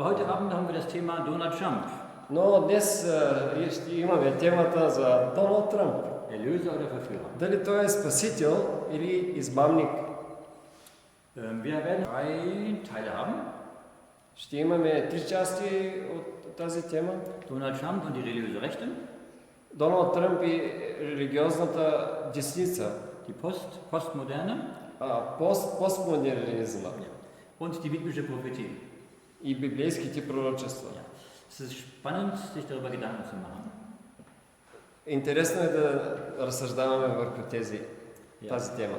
Heute Abend haben wir das Thema Donald Trump. Но днес ще имаме темата за Доналд Тръмп. Erlöser oder Verführer? Дали той е спасител или избавник? Wir werden 3 Teile haben. Ще имаме 3 части от тази тема. Donald Trump und die religiöse Rechte. Доналд Тръмп и религиозната десница. Die Postmoderne. Постмодернизма. Und die biblische Prophetie. И библейските пророчества. Es ist spannend, sich darüber Gedanken zu machen. Интересно е да разсъждаваме върху тази тема.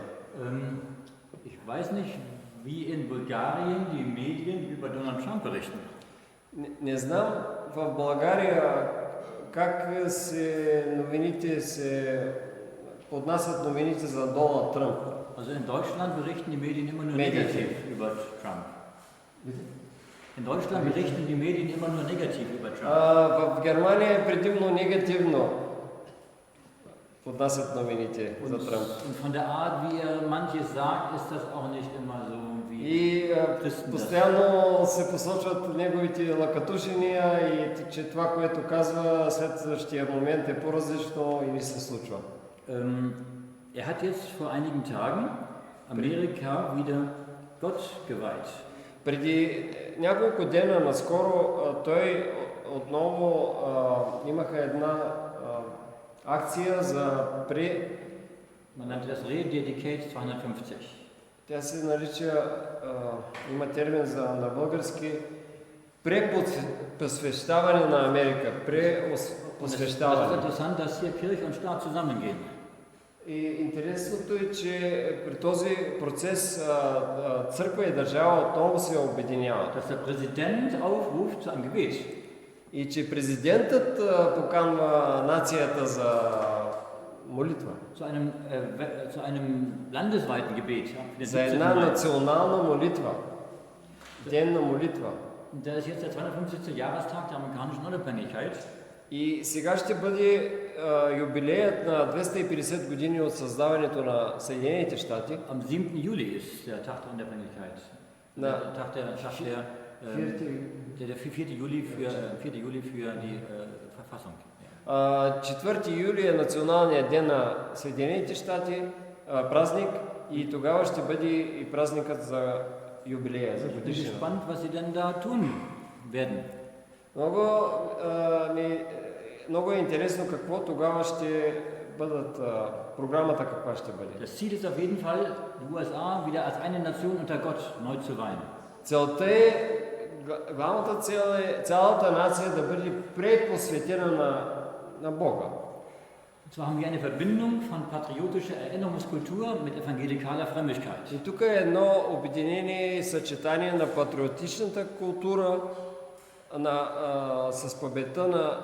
Ich weiß nicht, wie in Bulgarien die Medien über Donald Trump berichten. Не знам в България как новините се поднасят новините за Доналд Тръмп. Also in Deutschland berichten die Medien immer nur negativ über Trump. In Deutschland berichten die Medien immer nur negativ über Trump. В Германия е предимно негативно поднасят новините за Тръмп. Und von der Art, wie manches sagt, ist das auch nicht immer so wie И постоянно се посочват неговите лъкатушения и че това, което казва след същия момент е по-различно и не се случва. Er hat jetzt vor einigen Tagen Amerika wieder Gott geweiht. Преди няколко дена наскоро той отново имаха една акция за Man nannte das Rededicate 250. Тя се нарича, има термин на български, препосвещаване на Америка. Препосвещаване. Es ist interessant, dass hier Kirche und Staat zusammengehen. И интересното е, че при този процес църква и държава отново се обединяват. Dass der Präsident aufruft zu einem Gebet. И че президентът поканва нацията за молитва. Zu einem landesweiten Gebet. За една национална молитва. Денна молитва. Da ist jetzt der 250. Jahrestag der amerikanischen Unabhängigkeit. И сега ще бъде юбилеят на 250 години от създаването на Съединените щати. Am 7. Juli ist der Tag der Unabhängigkeit. Der Tag der 4. Juli für die Verfassung. 4 юли е националният ден на Съединените щати, празник, и тогава ще бъде и празникът за юбилея, за годишнина. Gespannt, was sie denn da tun werden. Много е интересно какво тогава ще бъдат, програмата каква ще бъде. Das Ziel ist auf jeden Fall, die USA wieder als eine Nation unter Gott neu zu weihen. Целта е, главната цел е цялата нация да бъде препосветена на Бога. Zwar haben wir eine Verbindung von patriotischer Erinnerungskultur mit evangelikaler Frömmigkeit. И тук е едно обединение и съчетание на патриотичната култура с паметта на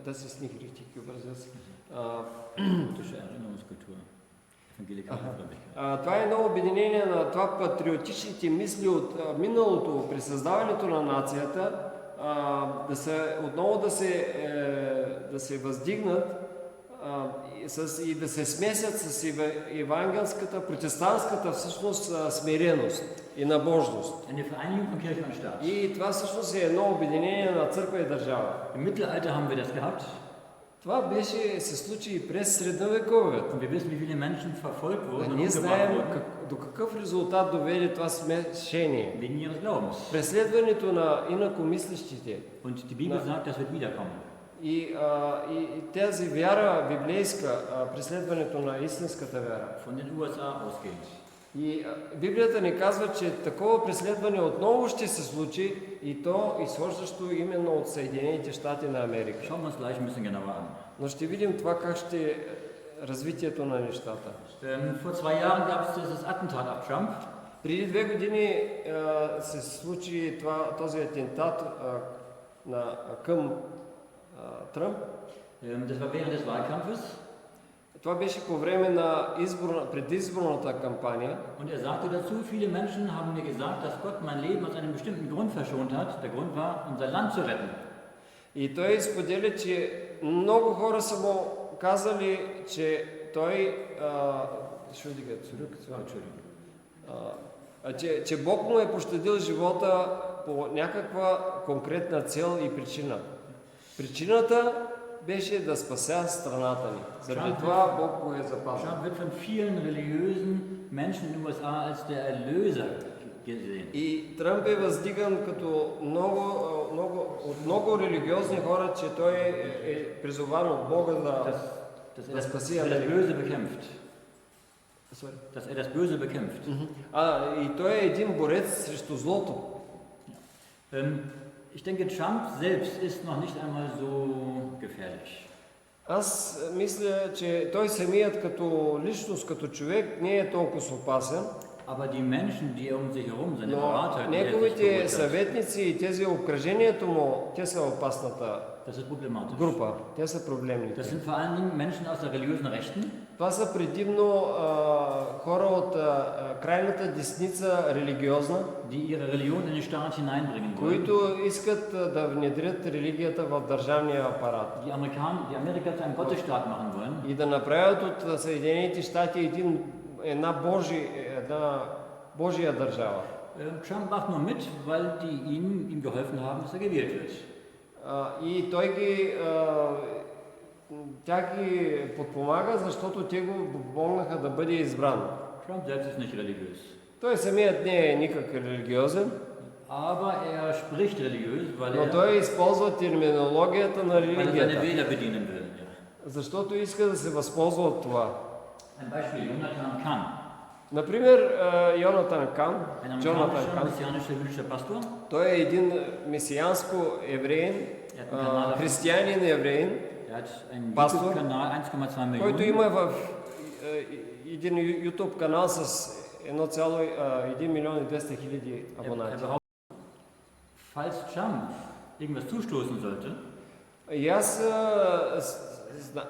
das ist nicht richtig übersetzt. Това е едно обединение на това патриотичните мисли от миналото при създаването на нацията, отново да се въздигнат и да се смесят с евангелската, протестантската всъщност смиреност и набожност. И това всъщност е едно обединение на църква и държава. Im Mittelalter haben wir das gehabt. Това се случи и през средновековието. Wir wissen, wie viele Menschen verfolgt wurden. Ние знаем до какъв резултат доведе това смешение. Wegen ihres Glaubens. Преследването на инакомислещите. Und die Bibel sagt, das wird wiederkommen. И тази вяра библейска, преследването на истинската вяра. Von den USA ausgehend. И Библията ни казва, че такова преследване отново ще се случи, и то изхождащо именно от Съединените щати на Америка. Schauen wir uns gleich ein bisschen genauer an. Но ще видим това как ще е развитието на нещата. Vor 2 Jahren gab es dieses Attentat auf Trump. Преди 2 години се случи този атентат към Тръмп. Das war während des Wahlkampfes. Това беше по време на предизборната кампания. Und er sagte dazu, viele Menschen haben mir gesagt, dass Gott mein Leben aus einem bestimmten Grund verschont hat. Der Grund war, unser Land zu retten. И той споделя, че много хора са му казали, че той че Бог му е пощадил живота по някаква конкретна цел и причина. Причината беше да спася страната ни. Заради това Бог го е запазил. Trump wird von vielen religiösen Menschen in den USA als der Erlöser gesehen. И Тръмп е въздиган като от много религиозни хора, че той е призован от Бога да спаси das Америка. Böse bekämpft. Dass er das Böse bekämpft. И той е един борец срещу злото. Ich denke, Trump selbst ist noch nicht einmal so gefährlich. Аз мисля, че той самият като личност, като човек не е толкова опасен. Aber die Menschen, die um sich herum sind, die Но Berater, die er sich неговите geholt hat, съветници и тези обкръжението му, те са опасната das ist problematisch. група. Те са проблемните. Das sind vor allen Dingen Menschen aus der religiösen Rechten, Това са предимно хора от крайната десница религиозна, die ihre Religion in den Staat hineinbringen wollen. които искат да внедрят религията в държавния апарат Die Amerika zu einem Gottesstaat machen wollen. и да направят от Съединените щати една Божия държава. Trump macht nur mit, weil die ihm geholfen haben, dass er gewählt wird. И тя ги подпомага, защото те го помогнаха да бъде избран. Trump selbst ist nicht religiös. Той самият не е никак религиозен, Aber er spricht religiös, weil но той използва терминологията на weil er seine религията, Wähler bedienen will. Ja. защото иска да се възползва от това. Ein Beispiel, Jonathan Kahn, Например, Джонатан ein Кан, amerikanischer messianischer jüdischer Pastor. той е един месианско евреин, християнин евреин, Er hat einen Pastor. YouTube-Kanal, 1,2 който Millionen. има в един YouTube канал с 1,1 милион и 200 хиляди абонати. Falls Trump irgendwas zustoßen sollte, И аз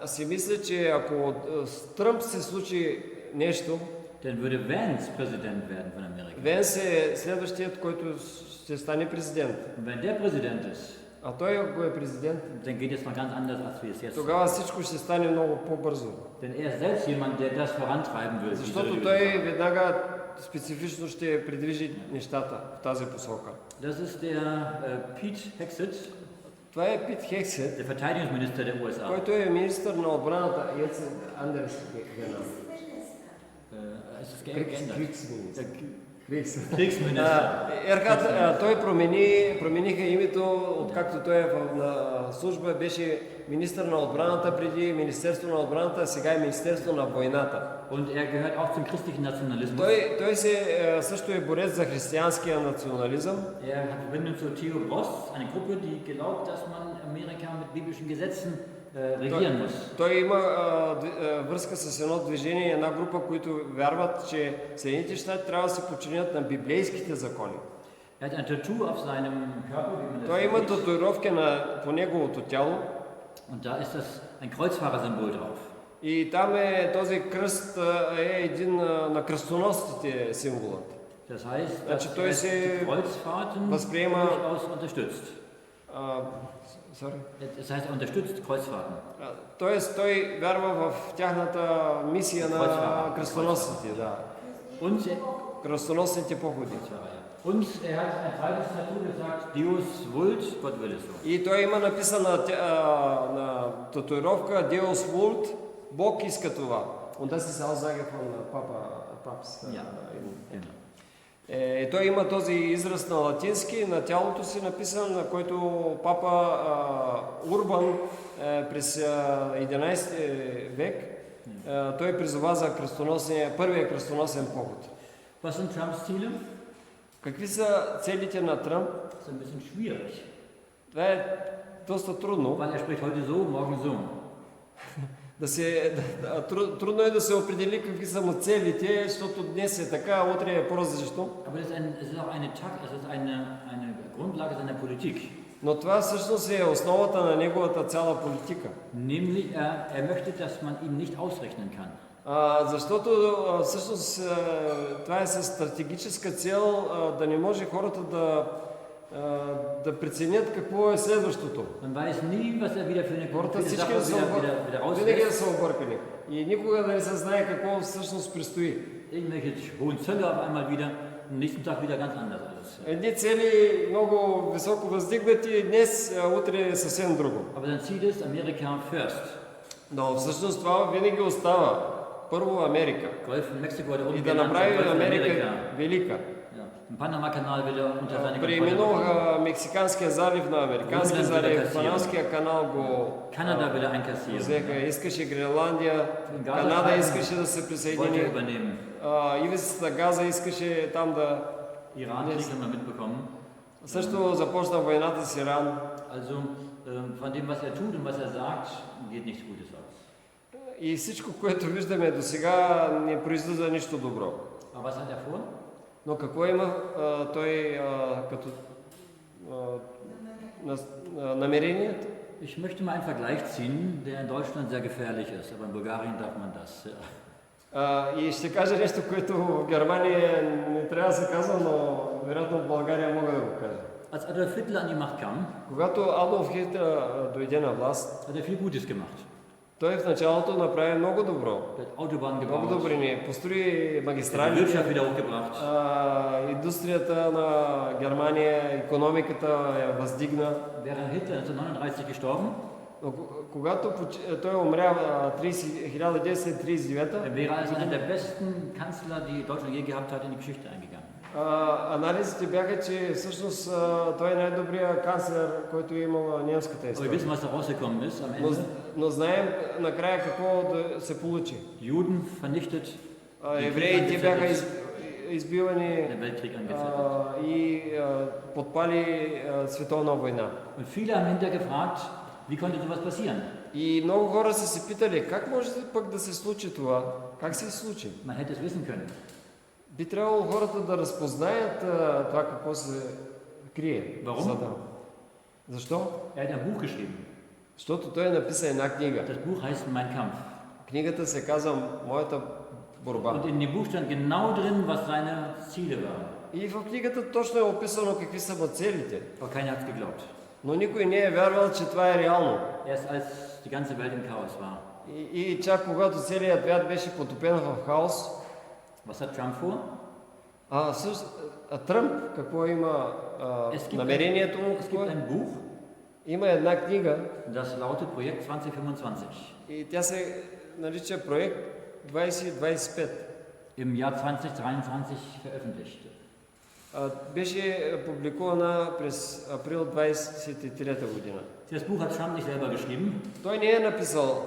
си мисля, че ако с Тръмп се случи нещо, dann würde Vance Präsident werden von Amerika. Венс е следващият, който ще стане президент. Und wenn der Präsident ist, А той, ако е президент, dann geht es noch ganz anders, als wir es jetzt тогава всичко ще стане много по-бързо. Denn er ist selbst jemand, der das vorantreiben will. diese Защото religiöse той Sache. веднага специфично ще придвижи нещата в тази посока. Das ist der Pete Hegseth, Това е Пит Хексет, der Verteidigungsminister der USA. който е министър на отбраната. Андерс Генал. Es ist geändert. Kriegsminister. Той промениха името, откакто той е на служба, беше министър на отбраната, преди Министерство на отбраната, а сега е Министерство на войната. Und er gehört auch zum christlichen Nationalismus. Той също е борец за християнския национализъм. Er hat Verbindung zu Theo Bross, eine Gruppe, die glaubt, dass man Amerika mit biblischen Gesetzen regieren muss. Той има връзка с едно движение, една група, които вярват, че Съединените щати трябва да се подчинят на библейските закони. Er hat ein Tattoo auf seinem Körper, wie man das Той има sieht. татуировки по неговото тяло Und da ist das ein Kreuzfahrersymbol drauf. и там този кръст е един на кръстоносците символът. Das heißt, Значи dass той er се die Kreuzfahrten възприема... durchaus unterstützt. Sorry. Das heißt, er unterstützt Kreuzfahrten. Тоест той вярва в тяхната мисия на кръстоносците, да. Und Кръстоносните походи. Und er hat ein zweites Tattoo gesagt, Deus vult, Gott will es so. И той има написана на татуировка Deus vult, Бог иска това. Und das ist Aussage von Papst. Ja, genau. Той има този израз на латински, на тялото си написан, на който папа Урбан през 11 век той призова за първия кръстоносен поход. Was sind Trumps Ziele? Какви са целите на Тръмп? Das ist ein bisschen schwierig. Това е доста трудно. Weil er spricht heute so, morgen so. Трудно е да се определи какви са му целите, защото днес е така, утре е по-различно. Aber es ist auch eine Grundlage seiner Politik. Но това всъщност е основата на неговата цяла политика. Nämlich er möchte, dass man ihn nicht ausrechnen kann. Защото всъщност това е със стратегическа цел да не може хората да преценят какво е следващото. Man weiß nie, was er wieder für eine Хората konkrete всички Sache винаги да auslässt. са объркани. И никога да не се знае какво всъщност предстои. Irgendwelche hohen Zölle auf einmal wieder, am nächsten Tag wieder ganz anders alles. Ansatz. Едни цели много високо въздигнати, днес, утре е съвсем друго. Aber sein Ziel ist Amerika first. Но всъщност това винаги остава. Първо Америка. Golf von Mexiko hat er И да umgenannt, направи Golf von Америка Amerika. велика. Ja. Den Panama-Kanal will er unter seine Kontrolle. Преименуваха Мексиканския залив на Американския залив, Панамския канал го Kanada will er einkassieren. взеха, искаше Гренландия, Канада искаше да се Wollte er присъедини, übernehmen. ивицата Газа искаше там да... Iran-Krieg haben wir mitbekommen. Също започна войната с Иран. Also von dem, was er tut und was er sagt, geht nichts Gutes aus. И всичко, което виждаме до сега, не произлиза нищо добро. Aber was hat er vor? Но какво има той като намерението? Ich möchte mal einen Vergleich ziehen, der in Deutschland sehr gefährlich ist, aber in Bulgarien darf man das. И ще кажа нещо, което в Германия не трябва да се казва, но вероятно в България мога да го кажа. Als Adolf Hitler an die Macht kam, Когато Адолф Хитлер дойде на власт, hat er viel Gutes gemacht. той в началото направи много добро. Er hat Autobahnen Много gebaut, добри, построи er hat die магистрали, Wirtschaft wieder hochgebracht. индустрията на Германия, икономиката я въздигна. Wäre Hitler 1939 gestorben, Но когато той умря 1939, er wäre als einer der besten Kanzler, die Deutschland je gehabt hat, in die Geschichte eingegangen. анализите бяха, че всъщност той е най-добрият канцлер, който е имал немската Aber wir история. wissen, was da rausgekommen ist am Ende. Но знаем накрая какво да се получи. Juden vernichtet, Евреите бяха избивани der Weltkrieg angezettelt. и подпали световна война. Und viele haben hinterher gefragt, wie konnte sowas passieren? И много хора са се питали, как може пък да се случи това? Как се случи? Man hätte es wissen können. Би трябвало хората да разпознаят това какво се крие. Warum? Защо? Er hat ein Buch geschrieben. Защото той е написан една книга. Das Buch heißt Mein Kampf. Книгата се казва Моята борба. Und in dem Buch stand genau drin, was seine Ziele waren. И в книгата точно е описано какви са му целите. Aber keiner hat es geglaubt. Но никой не е вярвал, че това е реално. Erst als die ganze Welt im Chaos war. И чак когато целият свят беше потопен в хаос, Was hat Trump vor? Тръмп какво има намерението му? Es Какво gibt е? ein Buch, Има една книга das lautet Projekt 2025. и тя се нарича проект 2025. Im Jahr 2023 veröffentlicht. Беше публикувана през април 23 година. Das Buch hat Trump nicht selber geschrieben, Той не е написал,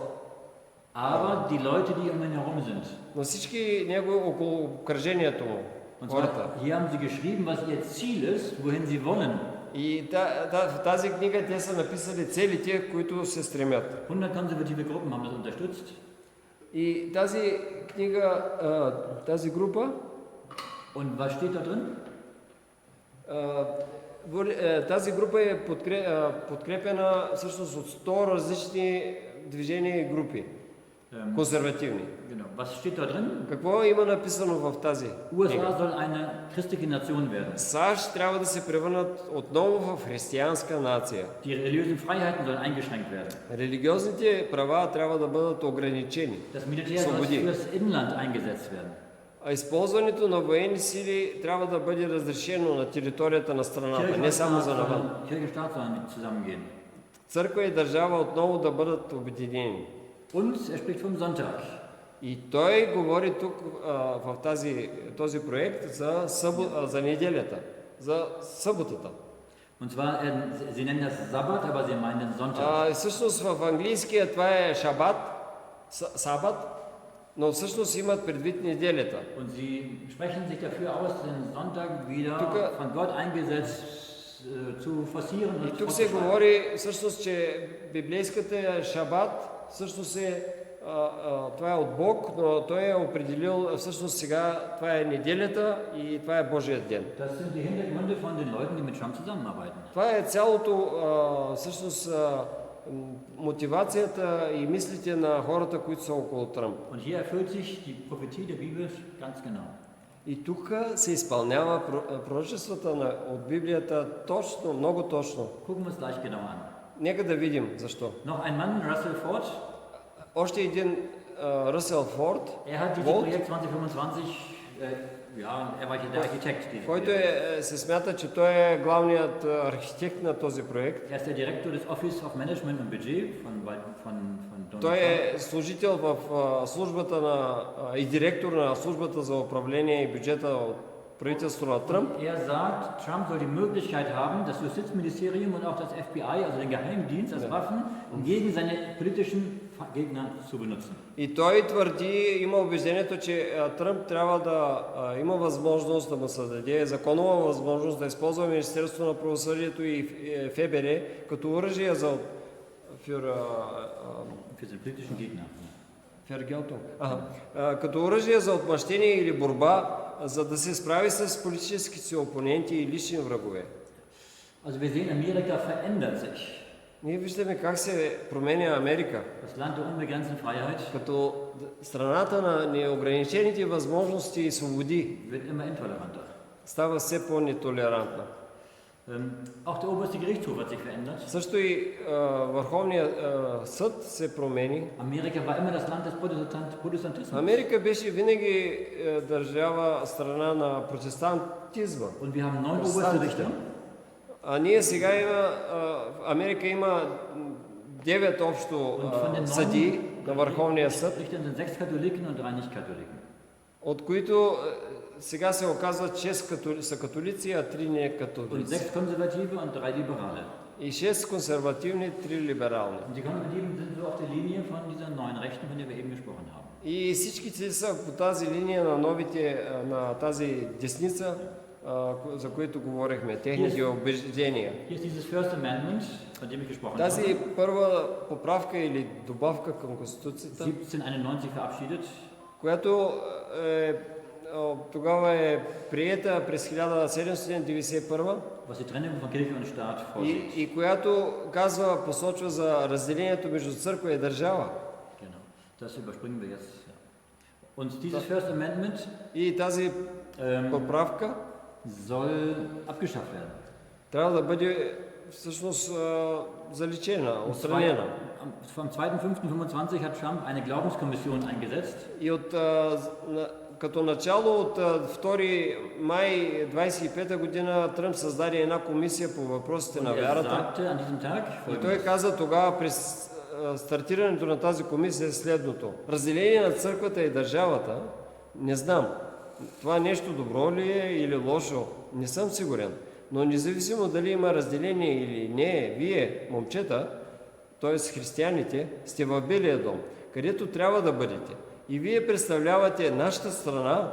aber die Leute, die um ihn herum sind. но всички него около обкръжението му, Und хората. zwar, hier haben sie geschrieben, was ihr Ziel ist, wohin sie wollen. И в тази книга те са написали целите, които се стремят. 100 konservative Gruppen haben das unterstützt. И тази книга, тази група, Und was steht da drin? тази група е подкрепена всъщност от 100 различни движения и групи, консервативни. Genau. Was steht da drin? Какво има написано в тази USA книга? soll eine christliche Nation werden. САЩ трябва да се превърнат отново в християнска нация. Die religiösen Freiheiten sollen eingeschränkt werden. Религиозните права трябва да бъдат ограничени. Das Militär soll Свободи. fürs Inland eingesetzt werden. А използването на военни сили трябва да бъде разрешено на територията на страната, не само за навън. Kirche und Staat sollen zusammengehen. Църква и държава отново да бъдат обединени. Und er spricht vom Sonntag. И той говори тук в този проект за неделята, за съботата. Und zwar, sie nennen das Sabbat, aber sie meinen den Sonntag. Всъщност в английския това е шабат, сабат, но всъщност имат предвид неделята. Und sie sprechen sich dafür aus, den Sonntag wieder von Gott eingesetzt zu forcieren И und тук се говори всъщност, че библейската шабат всъщност това е от Бог, но той е определил всъщност сега това е неделята и това е Божият ден. Das sind die Hintergründe von den Leuten, die mit Trump zusammenarbeiten. Това е цялото всъщност мотивацията и мислите на хората, които са около Тръмп. Und hier erfüllt sich die Prophetie der Bibel ganz genau. И тук се изпълнява пророчествата от Библията точно, много точно. Gucken wir uns gleich genauer an. Нека да видим защо. Noch ein Mann, Russell Ford. Още един Ръсел Форд, Er hat dieses Walt, Projekt 2025 ja, er war der Architekt dieses който Projekts. се смята, че той е главният архитект на този проект. Er ist der Direktor des Office of Management und Budget von Donald Той Trump. е служител в службата и директор на службата за управление и бюджета от правителството на Тръмп. Er sagt, Trump soll die Möglichkeit haben, das Justizministerium und auch das FBI, also den Geheimdienst, als Waffen gegen seine politischen Gegner zu benutzen. И той твърди, има убеждението, че Тръмп трябва да има възможност да му се даде законова възможност да използва Министерството на правосъдието и ФБР като оръжие за Für seine politischen Gegner. Като оръжие за отмъщение или борба, за да се справи с политическите си опоненти и лични врагове. Also wir sehen, Amerika verändert sich. Ние виждаме как се променя Америка. Das Land der unbegrenzten Freiheit Като страната на неограничените възможности и свободи wird immer intoleranter. става все по-нетолерантна. Auch der oberste Gerichtshof hat sich verändert. Също и Върховният съд се промени. Amerika war immer das Land des Protestantismus. Америка беше винаги държава страна на протестантизма. Und wir haben 9 oberste Richter. А ние сега Америка има 9 общо съдии на Върховния съд, Richtern sind 6 Katholiken und 3 Nicht-Katholiken. от които сега се оказва, 6 са католици, а 3 не Und католици. 6 Konservative und 3 Liberale. И 6 консервативни, 3 либерални. Und die Konservativen sind so auf der Linie von dieser neuen Rechten, von der wir eben gesprochen haben. И всичките са по тази линия на новите, на тази десница, за които говорихме, техните убеждения. Hier ist dieses First Amendment, von dem ich gesprochen Тази habe. първа поправка или добавка към Конституцията, 1791 verabschiedet. която тогава е приета през 1791 Was die Trennung von Kirche und Staat vorsieht. и която казва, посочва за разделението между църква и държава. Genau. Das überspringen wir jetzt. Und dieses First Amendment И тази поправка soll abgeschafft werden. трябва да бъде всъщност заличена, отстранена. Vom 2.5.25 hat Trump eine Glaubenskommission eingesetzt. И като начало от 2 май 25 година Тръмп създаде една комисия по въпросите на вярата. И той каза тогава през стартирането на тази комисия следното. Разделение на църквата и държавата, не знам. Това нещо добро ли е или лошо? Не съм сигурен. Но независимо дали има разделение или не, вие, момчета, т.е. християните, сте в Белия дом, където трябва да бъдете. И вие представлявате нашата страна,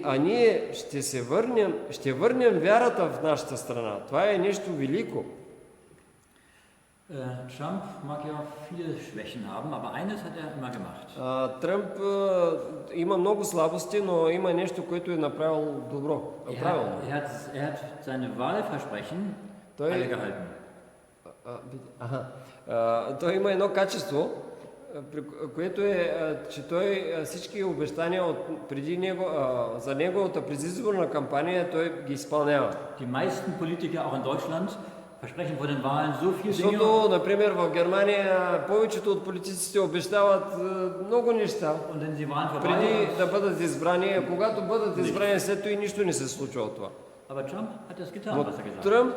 а ние ще върнем вярата в нашата страна. Това е нещо велико. Trump mag ja viele Schwächen haben, aber eines hat er immer gemacht. Тръмп има много слабости, но има нещо, което е направил добро. Правилно. Er hat seine Wahlversprechen alle gehalten. Той има едно качество, което е, че той всички обещания преди него, за неговата предизборна кампания, той ги изпълнява. Die meisten Politiker, auch in Deutschland, versprechen vor den Wahlen so viel Dinge. Защото, например, в Германия повечето от политиците обещават много неща преди да бъдат избрани, а когато бъдат избрани след това и нищо не се случва от това. Aber Trump hat das getan, was er gesagt hat. Тръмп,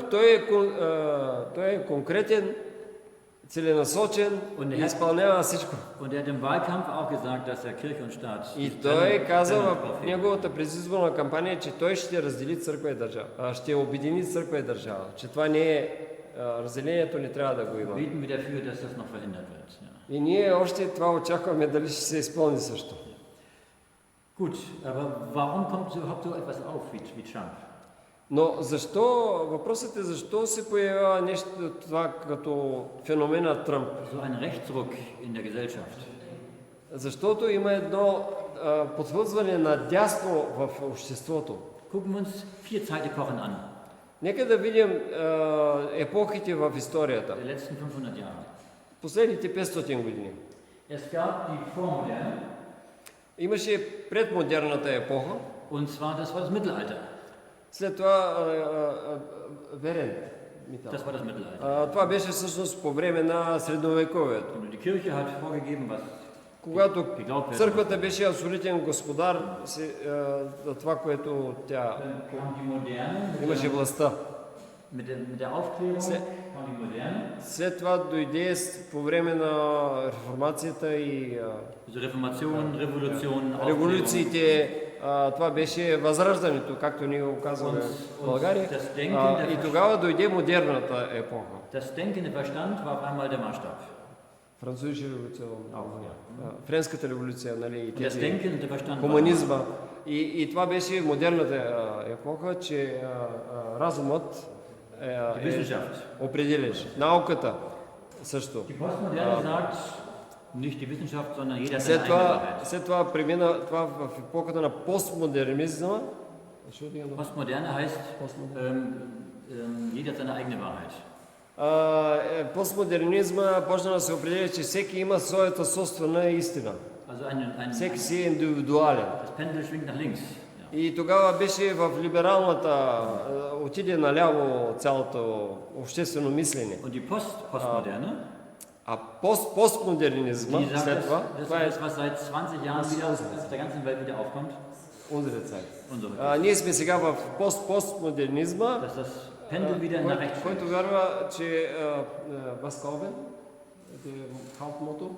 той е конкретен, целенасочен и изпълнява всичко. Und er hat im Wahlkampf auch gesagt, dass er Kirche und Staat. И той каза в неговата предизборна кампания, че той ще раздели църква и държава, ще обедини църква и държава, че това не е разделението, не трябва да го има. Beten wir dafür, dass das noch verhindert wird. И ние още това очакваме дали ще се изпълни също. Gut, aber warum kommt überhaupt so etwas auf wie Trump? Но защо, въпросът е защо се появява нещо това като феномена Тръмп? So ein Rechtsruck in der Gesellschaft. Защото има едно подхлъзване надясно в обществото. Gucken wir uns 4 Zeitepochen an. Нека да видим епохите в историята. Der letzten 500 Jahre. Последните 500 години. Es gab die Vormoderne. Имаше предмодерната епоха. Und zwar, das war das Mittelalter. След това верен. Das war das Mittelalter. Това беше всъщност по време на средновековието. Die Kirche hat vorgegeben, was когато църквата беше абсолютен господар на това, което тя Dann kam die Moderne имаше властта. mit der Aufklärung, kam die Moderne. След това дойде по време на реформацията и Also Reformation, Revolution, Aufklärung. революциите, това беше възраждането, както ние го казваме в България. И тогава дойде модерната епоха. Das Denken, der Verstand war auf einmal der Maßstab. Французска революция, френската революция, нали, и Das тези Denken, der Verstand war комунизма. И това беше модерната епоха, че разумът die Wissenschaft. определяше. Науката също. Die Postmoderne sagt, nicht die Wissenschaft, sondern jeder hat seine eigene Wahrheit. След това премина това в епохата на постмодернизма. Postmoderne heißt, jeder hat seine eigene Wahrheit. Постмодернизма почна да се определя, че всеки има своята собствена истина. Also Всеки си е индивидуален. das Pendel schwingt nach links. Ja. И тогава беше в либералната, отиде наляво цялото обществено мислене. Und die Postmoderne, А постмодернизма, die sagt, след това, das това е ist, was seit 20 Jahren wieder auf der ganzen Welt wieder aufkommt. unsere Zeit. Unsere. Ние сме сега в постмодернизма, Dass das Pendel wieder nach rechts schwingt. който вярва, че възковен, Hauptmotto.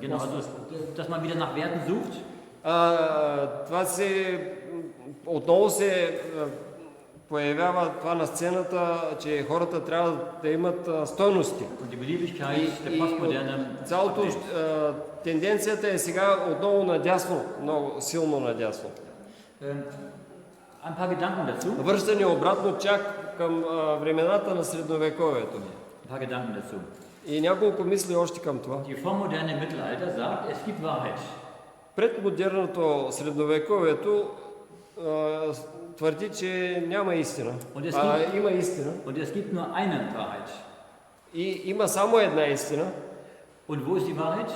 Genau, also, dass man wieder nach Werten sucht. Това отново се появява това на сцената, че хората трябва да имат стойности. Und die Beliebigkeit der Postmoderne. Цялото тенденцията е сега отново надясно, много силно надясно. Ein paar Gedanken dazu. Връщане обратно чак към времената на средновековието. Ein paar Gedanken dazu. И няколко мисли още към това. Die vormoderne Mittelalter sagt, es gibt Wahrheit. Пред модерното средновековието твърди, че няма истина. Има истина. Und es gibt nur eine Wahrheit. И има само една истина. Und wo ist die Wahrheit?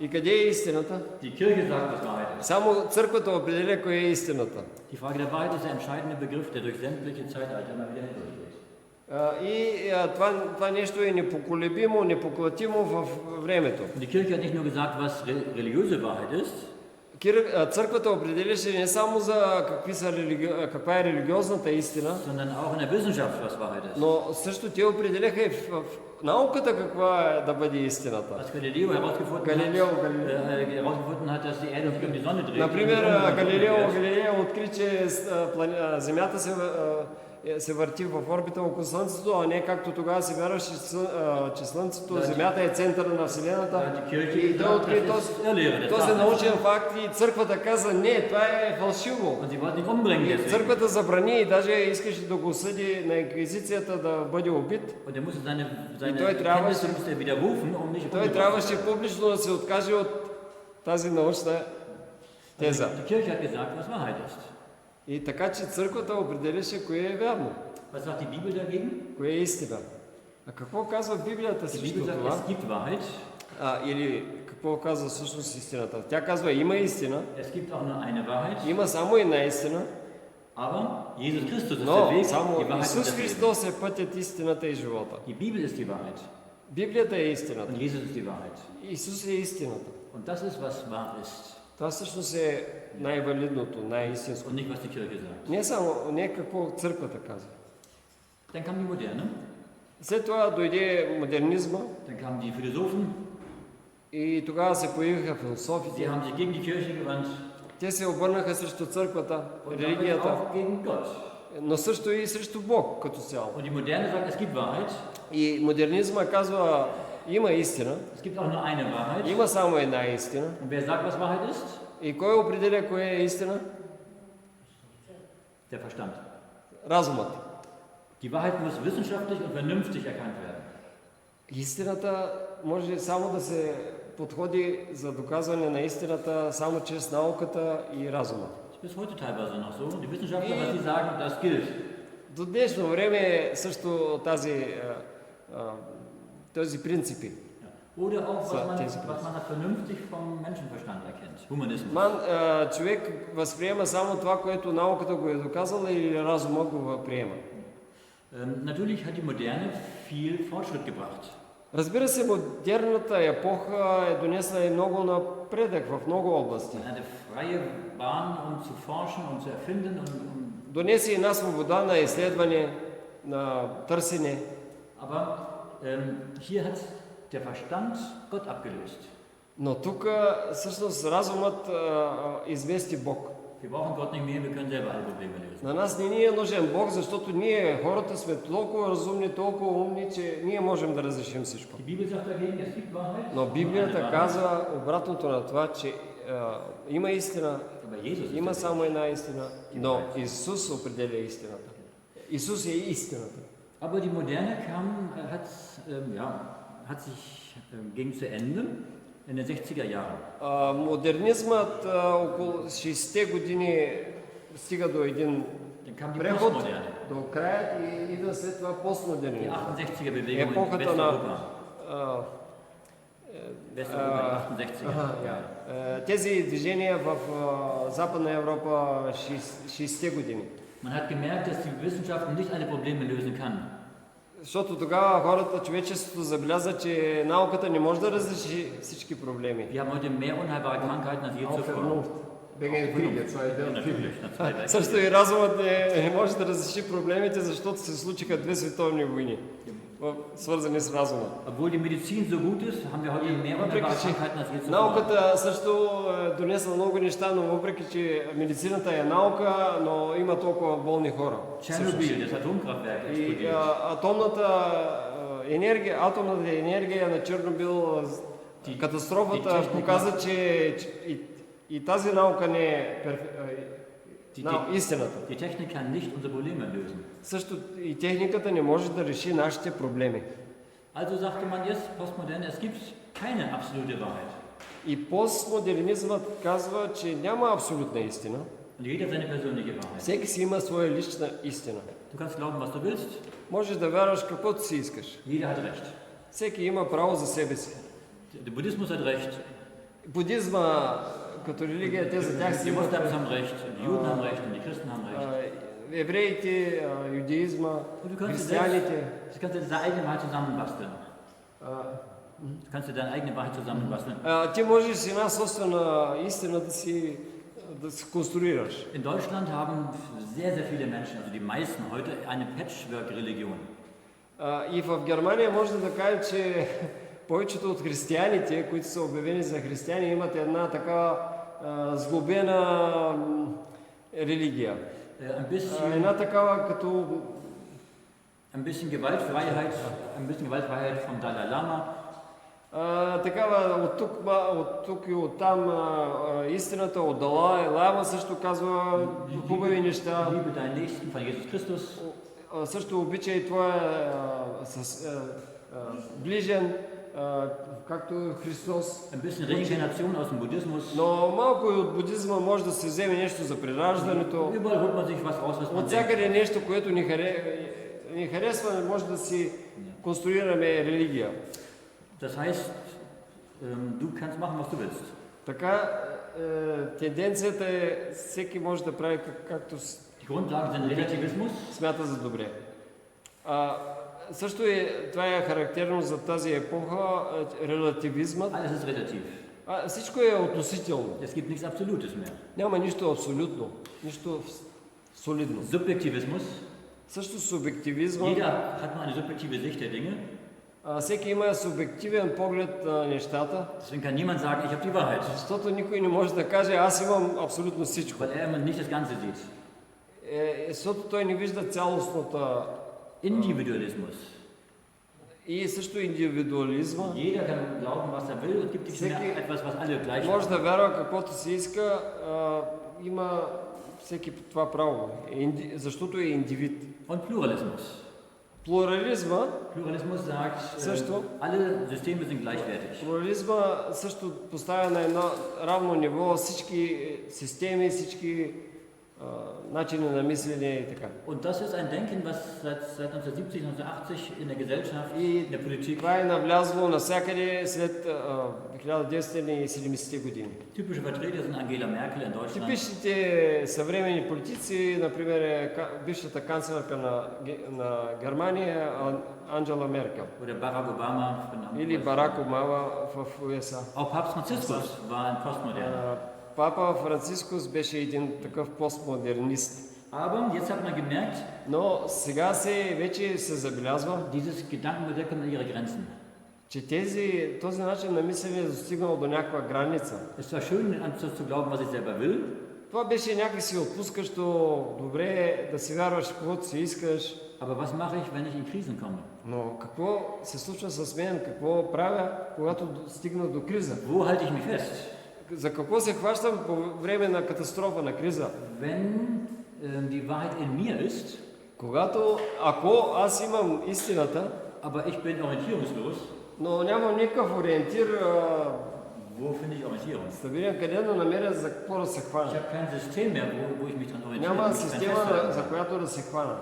И къде е истината? Die Kirche sagt, was Wahrheit ist. Само църквата определя кое е истината. Die Frage der Wahrheit ist der entscheidende Begriff, der durch sämtliche Zeitalter immer wieder hindurchgeht. Това нещо е непоколебимо, непоклатимо в времето. Und die Kirche hat nicht nur gesagt, was religiöse Wahrheit ist. Църквата определяше не само за каква е религиозната истина, sondern auch in der Wissenschaft, was Wahrheit ist. но също те определяха и в науката каква е да бъде истината. Was Galileo herausgefunden hat, dass die Erde sich um die Sonne dreht. Например, Галилео откри, че Земята се върти в орбита около Слънцето, а не както тогава се вярваше, че Слънцето, Земята е центъра на Вселената. И той откри този научен факт и църквата каза, не, това е фалшиво. И църквата забрани и даже искаше да го съди на инквизицията да бъде убит. И той трябваше публично да се откаже от тази научна теза. И така, че църквата определяше кое е вярно. Кое е истина. А какво казва Библията срещу това? Или какво казва всъщност истината? Тя казва, има истина. Има само една истина. Но само Исус Христос е пътят, истината и живота. Библията е истината. Исус е истината. Това всъщност е най-валидното, най-истинско. Не какво църквата казва. След това дойде модернизма. И тогава се появиха философите. Те се обърнаха срещу църквата, религията, но също и срещу Бог като цяло. И модернизма казва, има истина. Има само една истина. И кой определя кое е истина? Разумът. Истината може само да се подходи за доказване на истината само чрез науката и разума. До днешно време също тези принципи. Oder auch, was man vernünftig vom Menschenverstand erkennt. Humanismus. Човек възприема само това, което науката го е доказала или разума го приема. Natürlich hat die Moderne viel Fortschritt gebracht. Разбира се, модерната епоха е донесла и много напредък в много области. Eine freie Bahn, um zu forschen und zu erfinden Донесе и една свобода на изследване, на търсене. aber hier hat der Verstand Gott abgelöst. Но тук всъщност разумът измести Бог. Wir brauchen Gott nicht mehr, wir können selber alle Probleme lösen. На нас не ни е нужен Бог, защото ние, хората, сме толкова разумни, толкова умни, че ние можем да разрешим всичко. Die Bibel sagt dagegen, es gibt Wahrheit. Но Библията казва обратното на това, че има истина, Aber Jesus ist има der само една истина, но Исус определя истината. Исус е истината. Aber die Moderne hat sich ging zu Ende in den 60er Jahren. Модернизмът около 60-те години стига до един Dann kam die преход Postmoderne. до края и идва след това Die постмодернизъм. 68er Bewegung in Епохата на Westeuropa. Westeuropa 68er. тези движения в Западна Европа 60-те години. Man hat gemerkt, dass die Wissenschaft nicht alle Probleme lösen kann. Защото тогава хората, човечеството забеляза, че науката не може да разреши всички проблеми. Wir haben heute mehr unheilbare Krankheiten als je zuvor. Също и разумът не може да разреши проблемите, защото се случиха две световни войни, свързани с разума. Obwohl die Medizin so gut ist, haben wir heute mehr unheilbare Krankheiten als je zuvor. Науката също е донесла много неща, но въпреки че медицината е наука, но има толкова болни хора. Tschernobyl, das Atomkraftwerk, И explodiert. атомната енергия на Чернобил, катастрофата показа, че и тази наука не е истината. Die Technik kann nicht unsere Probleme lösen. Също и техниката не може да реши нашите проблеми. Also sagte man jetzt, Postmoderne, es gibt keine absolute Wahrheit. И постмодернизмът казва, че няма абсолютна истина. Und jeder hat seine persönliche Wahrheit. Всеки си има своя лична истина. Du kannst glauben, was du willst. Можеш да вярваш каквото си искаш. Jeder hat Recht. Всеки има право за себе си. Der Buddhismus hat Recht. Будизма като религия, те за тях си Die имат. Moslems haben Recht, die Juden haben Recht und die Christen haben Recht. Евреите, юдеизма, Und du kannst християните. dir deine eigene Wahrheit zusammenbasteln. Du kannst dir deine eigene Wahrheit zusammenbasteln. Ти можеш с една собствена истина да си konstruierst. In Deutschland haben sehr, sehr viele Menschen, also die meisten heute, eine Patchwork-Religion. И в Германия може да кажем, че повечето от християните, които са обявени за християни, имат една така сглобена религия. Една такава като Ein bisschen Gewaltfreiheit vom Dalai Lama. такава от тук и от там истината от Далай Лама също казва хубави неща. Liebe deinen Nächsten von Jesus Christus. Също обичай твоя ближен, както Христос. Ein bisschen Reinkarnation aus dem Buddhismus. Но малко и от будизма може да се вземе нещо за прераждането. Überall holt man sich was raus, was man От denkt. всякъде нещо, което ни харесва, може да си конструираме религия. Das heißt, du kannst machen, was du willst. Така, тенденцията е всеки може да прави както Die Grundlagen sind Relativismus. смята за добре. Също това е характерно за тази епоха, релативизмът. Alles ist relativ. Всичко е относително. Es gibt nichts Absolutes mehr. Няма нищо абсолютно, нищо солидно. Subjektivismus. Също субективизма. Jeder hat nur eine subjektive Sicht der Dinge. Всеки има субективен поглед на нещата. Deswegen kann niemand sagen, ich habe die Wahrheit. Защото никой не може да каже, аз имам абсолютно всичко. Weil er immer nicht das Ganze sieht. Защото той не вижда цялостната. Individualismus. И също индивидуализма. Jeder kann glauben, was er will und gibt nicht mehr etwas, was alle gleich Може haben. да вярва каквото си иска, има всеки това право, защото е индивид. Und Pluralismus. Плурализма. Pluralismus sagt, Също. alle Systeme sind gleichwertig. Плурализма също поставя на едно равно ниво всички системи, всички начини на мислене и така. Und das ist ein Denken, was seit 1970, 1980 in der Gesellschaft, И in der Politik това е навлязло навсякъде след 1970 години. typische Vertreter sind Angela Merkel in Deutschland Типичните съвременни политици, например, бившата канцлерка на Германия Анджела Меркел oder Barack Obama in или Amerika. Барак Обама в УСА. Auch Papst Franziskus war ein Postmoderner. Папа Францискус беше един такъв постмодернист. Aber jetzt hat man gemerkt, Но сега вече се забелязва, dieses Gedankenmodell kommt an ihre Grenzen. че този начин на мислене е достигнал до някаква граница. Es war schön, an das zu glauben, was ich selber will, Това беше някакси отпускащо, добре да си вярваш каквото си искаш, aber was mache ich, wenn ich in Krisen komme? но какво се случва с мен, какво правя, когато стигна до криза? Wo halte ich mich fest? За какво се хващам по време на катастрофа, на криза? Wenn die Wahrheit in mir ist, Ако аз имам истината, aber ich bin orientierungslos, но нямам никакъв ориентир, wo finde ich Orientierung? стабилен, къде да намеря за какво да се Ich хвана. habe kein System mehr, wo ich mich dran orientiere. Няма wo ich dran система, festhalte. за която да се хвана.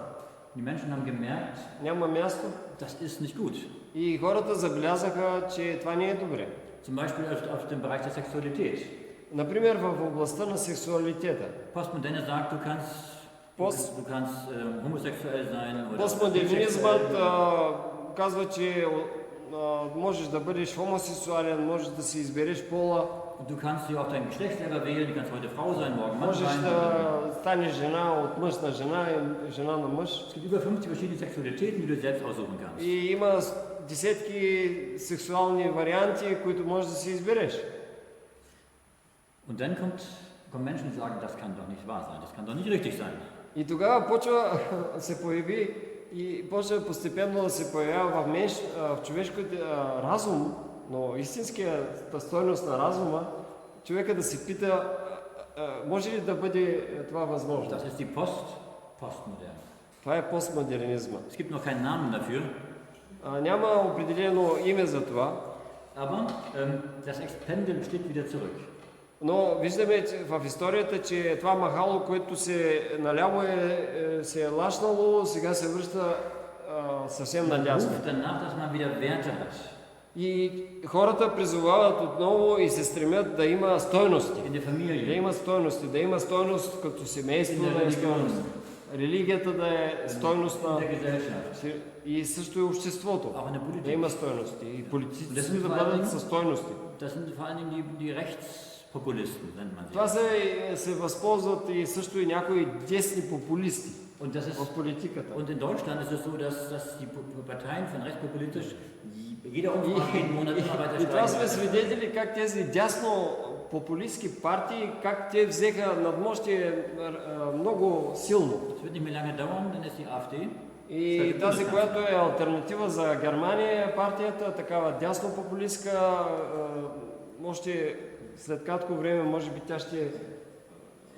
Die Menschen haben gemerkt, Няма място. das ist nicht gut. И хората забелязаха, че това не е добре. Zum Beispiel auf dem Bereich der Sexualität. Например, в областта на сексуалитета. Postmoderne sagt, du kannst homosexuell sein oder Постмодернизмът казва, че можеш да бъдеш хомосексуален, можеш да си избереш пола, Du kannst dir auch dein Geschlecht selber wählen, du kannst heute Frau sein, morgen Mann можеш sein. да станеш жена от мъж на жена и жена на мъж. Es gibt über 50 verschiedene Sexualitäten, die du selbst aussuchen kannst. И има десетки сексуални варианти, които можеш да си избереш. Und dann kommen Menschen und sagen, das kann doch nicht wahr sein, das kann doch nicht richtig sein. И тогава почва се появи и почва постепенно да се появява в човешкия разум, но истинската стойност на разума, човека да се пита, може ли да бъде това възможно? Das ist die Postmoderne. Това е постмодернизма. Es gibt noch keinen Namen dafür, Няма определено име за това, aber das Pendel steht wieder zurück. но виждаме в историята, че това махало, което наляво се е лашнало, сега се връща съвсем надясно. Ruft danach, dass man wieder Werte hat. И хората призовават отново и се стремят да има стойности. In der Familie, Да има стойност като семейство, in der да е Religion, стойност. Религията да е стойностна in der Gesellschaft, и също и обществото auch in der да Politik. има стойности. И политиците Да да бъдат със стойности. Das sind vor allem die Rechtspopulisten, nennt man sie. Това се възползват и също и някои десни популисти Und, das ist, в политиката. und in Deutschland ist es so, dass die Parteien von rechtspopulistisch jeder Umfrage jeden Monat immer weiter И това steigen. сме свидетели как тези дясно популистски партии, как те взеха надмощие много силно. Es wird nicht mehr lange dauern, dann ist die AfD. И тази, която е алтернатива за Германия, партията, такава дясно популистка, още след кратко време, може би тя ще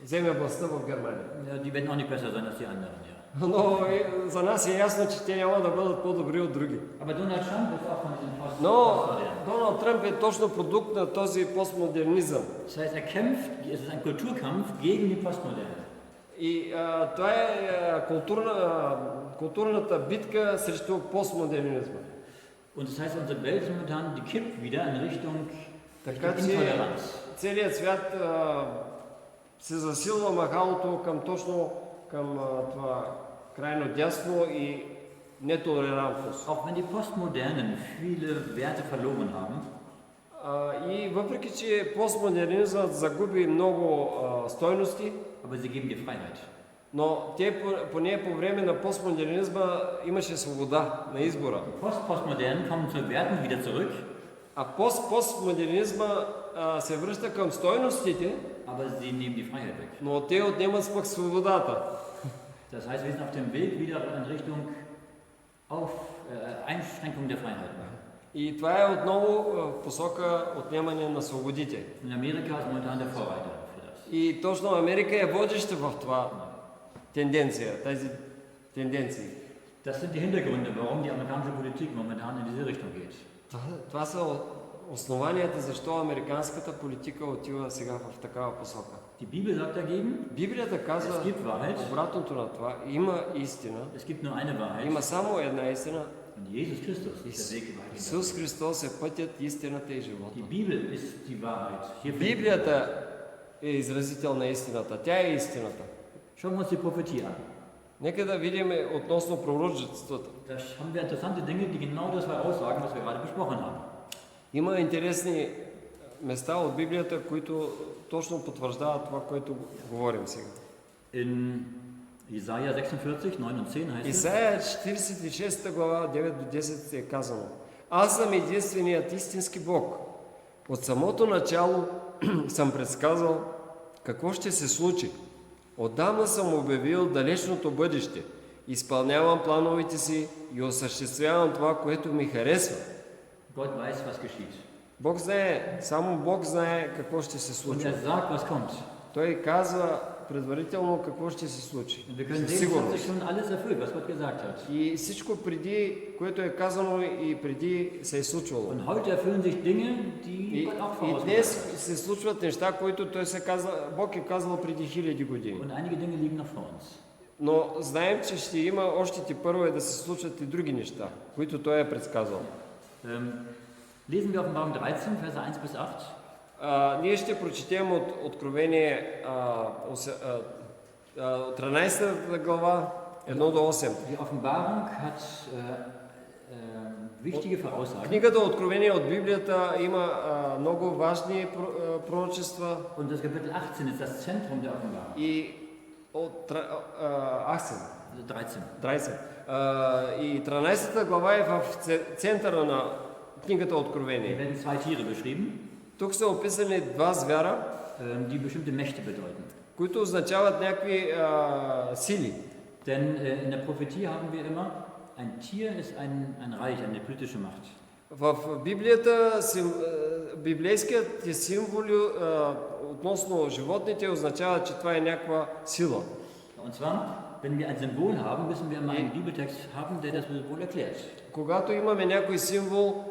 вземе властта в Германия. Ja, die werden auch nicht besser sein als die anderen, ja. Но за нас е ясно, че те няма да бъдат по-добри от други. Aber Donald Trump ist auch von diesem Но Postmodern. Доналд Тръмп е точно продукт на този постмодернизъм. Das heißt, es ist ein Kulturkampf gegen die Postmoderne. И това е културната битка срещу постмодернизма. Und das heißt, unsere Welt ist momentan, die kippt wieder in Richtung Така че Intoleranz. целият свят се засилва махалото към това крайно дясно и нетолерантност. Auch wenn die Postmodernen viele Werte verloren haben, И въпреки, че постмодернизмът загуби много стойности, aber sie geben dir Freiheit. но поне по време на постмодернизма имаше свобода на избора. Postmodernen kommen zu Werten wieder zurück, А постмодернизма се връща към стойностите, aber sie nehmen die Freiheit weg. но те отнемат пък свободата. Das heißt, wir sind auf dem Weg wieder in Richtung Einschränkung der Freiheiten. И това е отново в посока отнемане на свободите. Und Amerika ist momentan der Vorreiter für das. И точно Америка е водеща в това тези тенденции. Das sind die Hintergründe, warum die amerikanische Politik momentan in diese Richtung geht. Това са основанията защо американската политика отива сега в такава посока. Die Bibel sagt dagegen, Библията казва es gibt Wahrheit, обратното на това. Има истина. es gibt nur eine Wahrheit. Има само една истина. Und Jesus Christus ist der Weg, die Wahrheit und das Исус Христос е пътят, истината и живота. Die Bibel ist die Wahrheit. Hier finden Библията е изразител на истината. Тя е истината. Schauen wir uns die Prophetie an. Нека да видим относно пророчествата. Da haben wir interessante Dinge, die genau das aussagen, was wir gerade besprochen haben. Има интересни места от Библията, които точно потвърждават това, което говорим сега. In Jesaja 46, 9 und 10 heißt es, Исаия 46 глава 9 до 10 е казано: Аз съм единственият истински Бог. От самото начало съм предсказал какво ще се случи. Отдавна съм обявил далечното бъдеще. Изпълнявам плановете си и осъществявам това, което ми харесва. Gott weiß, was geschieht. Бог знае, само Бог знае какво ще се Und случи. er sagt, was kommt. Той казва предварително какво ще се случи. Und wir können Със sehen, es hat sich сигурност. schon alles erfüllt, was Gott gesagt hat. И всичко преди, което е казано и преди се е случвало. Und heute erfüllen sich Dinge, die И, Gott auch и vorausgesagt днес hat. се случват неща, които той се казва, Бог е казал преди хиляди години. Und einige Dinge liegen noch vor uns. Но знаем, че ще има още ти първо е да се случват и други неща, които той е предсказал. Lesen wir Offenbarung 13, Verse 1 bis 8. Ние ще прочетем от Откровение 13 глава 1 до 8. Die Offenbarung hat wichtige Voraussagen. Книгата Откровение от Библията има много важни пророчества Und das Kapitel 18 ist das Zentrum der Offenbarung. и от 13. 30. И 13 глава е в центъра на книгата Hier Откровение. werden zwei Tiere beschrieben, Тук са описани два звяра, die bestimmte Mächte bedeuten. които означават някакви сили. Denn in der Prophetie haben wir immer, ein Tier ist ein Reich, eine politische Macht. В Библията, библейският символи относно животните означава, че това е някаква сила. Und zwar, wenn wir ein Symbol haben, müssen wir immer einen Bibeltext haben, der das Symbol erklärt. Когато имаме някой символ,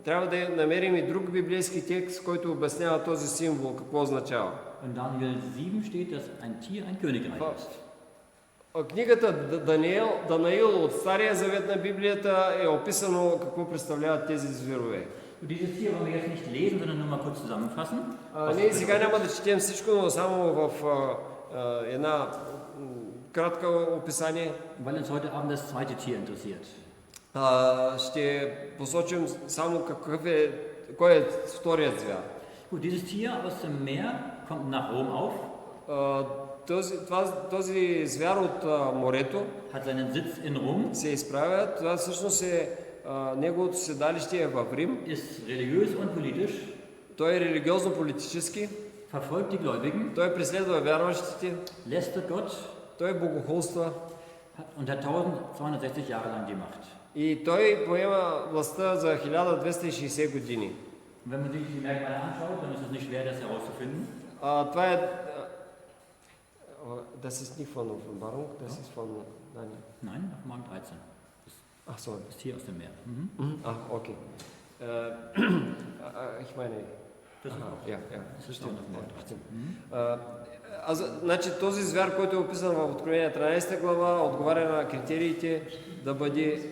трябва да намерим и друг библейски текст, който обяснява този символ, какво означава. In Daniel 7 steht, dass ein Tier ein Königreich ist. Книгата Данаил от Стария завет на Библията е описано какво представляват тези зверове. Und dieses Tier wollen wir jetzt nicht lesen, sondern nur mal kurz zusammenfassen. Ние сега няма да четем всичко, но само в една кратка описание. Weil uns heute Abend das zweite Tier interessiert. Ще посочим само кой е вторият звяр. Gut, dieses Tier aus dem Meer kommt nach Rom auf, Този звяр от морето hat seinen Sitz in Rom, се изправя. Това всъщност е неговото седалище е в Рим. ist religiös und politisch, Той е религиозно-политически. verfolgt die Gläubigen, Той преследва вярващите. lästert Gott Той богохулства. und hat 1260 Jahre lang die Macht. И той поема властта за 1260 години. Und wenn man sich die Merkmale anschaut, dann ist es nicht schwer, das herauszufinden. Това е... Das ist nicht von Offenbarung, das ist von Daniel. Nein, Offenbarung 13. Ach so. Das Tier aus dem Meer. Okay. Ich meine... Das ist auch. Ja. Das ist auch Offenbarung 13. Значи този звяр, който е описан в Откровение 13 глава, отговаря на критериите да бъде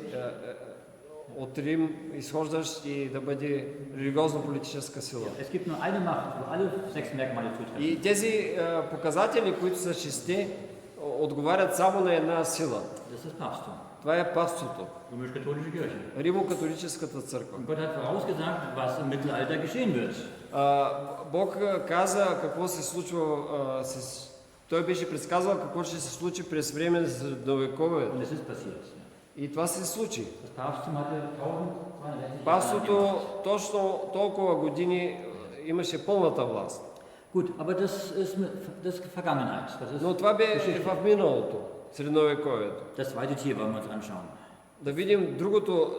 от Рим изхождащ и да бъде религиозно-политическа сила. Es gibt nur eine Macht, wo alle 6 Merkmale zutreffen. И тези показатели, които са шесте, отговарят само на една сила. Das ist Papsttum. Това е папството, Römisch-katholische Kirche. Римо-католическата църква. Und Gott hat vorausgesagt, was im Mittelalter geschehen wird. Бог каза какво се случва, той беше предсказал какво ще се случи през време на Средновековието. Und es ist passiert. И това се случи. Das Papsttum hatte 1260 Папството точно толкова години имаше пълната власт. Gut, aber das ist Vergangenheit. Das ist Но това бе в миналото, Средновековието. das zweite Tier wollen wir uns anschauen. Да видим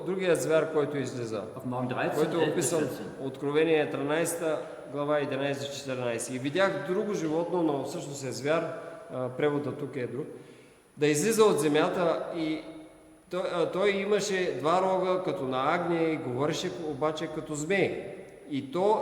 другия звяр, който излиза, Offenbarung 13, който 11 е bis описан 14. Откровение 13 глава 11-14. И видях друго животно, но всъщност е звяр, превода тук е друг, да излиза от земята и той имаше два рога като на агния и говореше обаче като змей. И той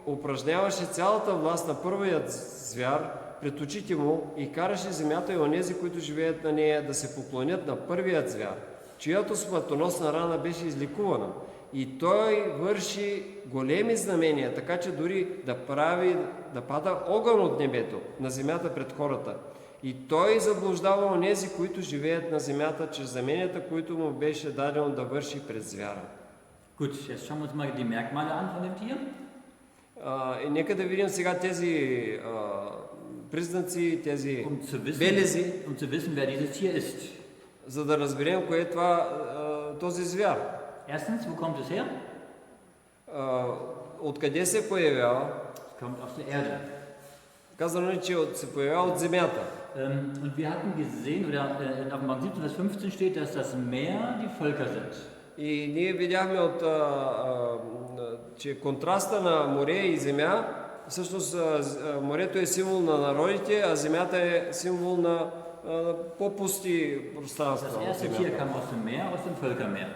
упражняваше цялата власт на първият звяр пред очите му и караше земята и онези, които живеят на нея, да се поклонят на първият звяр, чиято смъртоносна рана беше излекувана. И той върши големи знамения, така че дори да пада огън от небето на земята пред хората. И той заблуждава онези, които живеят на земята, чрез знаменията, които му беше дадено да върши пред звяра. Gut, jetzt schauen wir uns mal die Merkmale an von dem Tier. И нека да видим сега тези признаци, тези белези, zu wissen, wer dieses Tier ist. за да разберем кое е това, този звяр. Erstens, wo kommt es her? Откъде се появява? Es kommt aus der Erde. Казано е, че се появява от земята. Und wir hatten gesehen, oder in Offenbarung 17, Vers 15 steht, dass das Meer die Völker sind. И ние видяхме че контраста на море и земя, всъщност морето е символ на народите, а земята е символ на по-пусти пространства. Das erste Tier kam aus dem Meer, aus dem Völkermeer.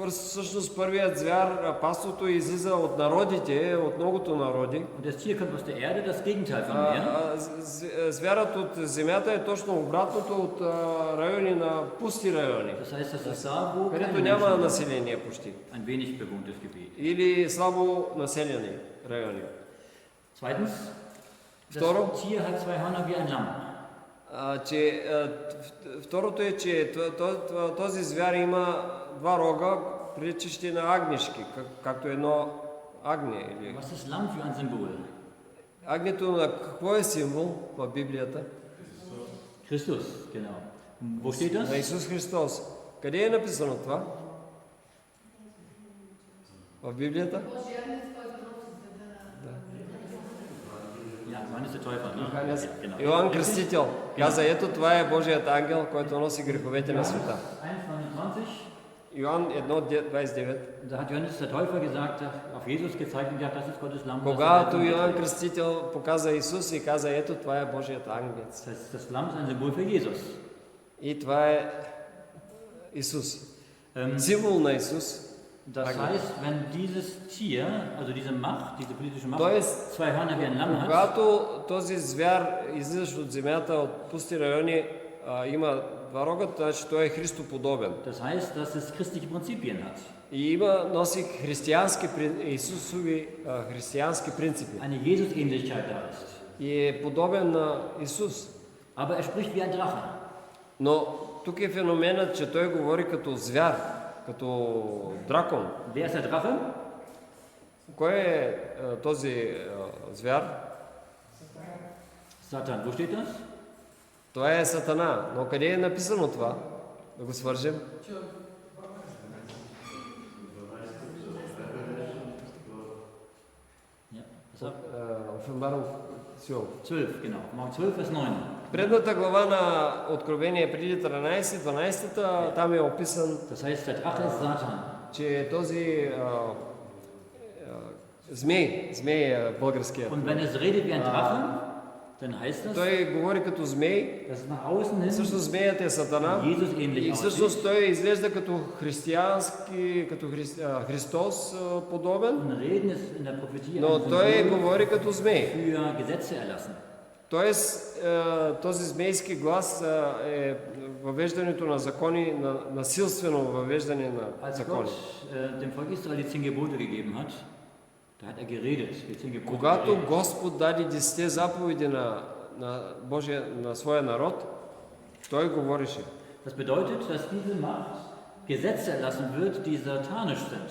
Всъщност първият звяр, паството, излиза от народите, от многото народи. Und das Tier kommt aus der Erde, das Gegenteil vom Meer. Звярат от земята е точно обратното от райони на пусти райони, Das heißt, das ist da, wo където keine няма Menschen население почти. ein wenig bewohntes Gebiet. Или слабо населени райони. Zweitens, das Второ. Tier hat zwei Hörner wie ein Lamm. Второто е, че този звяр има два рога, приличащи на агнешки, както едно агне. Was ist Lamm für ein Symbol? Агнето на какво е символ в Библията? Christus, genau. Wo steht На das? Исус Христос. Къде е написано това? В Библията? Ja, Johannes der Täufer, ne? Йоанес. Ja, genau. Йоанн Кръстител каза, ето това е Божият ангел, който носи греховете на света. 1,29. Йоанн 1,29. Da hat Johannes der Täufer gesagt, auf Jesus gezeigt und gesagt, das ist Gottes Lamm. das Когато er Йоанн rettet. Кръстител показа Исус и каза, ето това е Божият ангел. Das Lamm ist ein Symbol für Jesus. И това е Исус. Символ на Исус. Das heißt, wenn dieses Tier, also diese Macht, diese politische Macht, Тоест, zwei Hörner wie ein Lamm hat, когато този звяр излизаш от земята, от пусти райони, има два рога, значи той е Христоподобен. das heißt, dass es christliche Prinzipien hat. И носи Исусови християнски принципи. Eine Jesus-Ähnlichkeit da ist. И е подобен на Исус. Aber er spricht wie ein Drache. Но тук е феноменът, че той говори като звяр, като дракон. Wer ist der Drache? Кой е този звяр? Satan. Wo steht das? Това е Сатана. Но къде е написано това? Да го свържем. Ja. Was ab? Offenbarung 12, genau. Morgen 12, Vers 9. Предната глава на Откровение преди 12-та, там е описан, Das heißt, der Drache ist Satan. че този змей е българския. Und wenn es redet wie ein Drache, dann heißt das, Той говори като змей, dass es nach außen hin всъщност змеят е Сатана Jesus ähnlich и aussieht. всъщност той изглежда като християнски, като Христос подобен, Und reden ist in der Prophetie но ein той Symbol говори като змей. für Gesetze erlassen. Тоест, този змейски глас е въвеждането на закони, на насилствено въвеждане на Als закони. Gott dem Volk Israel die 10 Gebote gegeben hat, da hat er geredet, die 10 Gebote Когато geredet. Господ даде 10 заповеди на своя народ, той говореше. Das bedeutet, dass diese Macht Gesetze erlassen wird, die satanisch sind.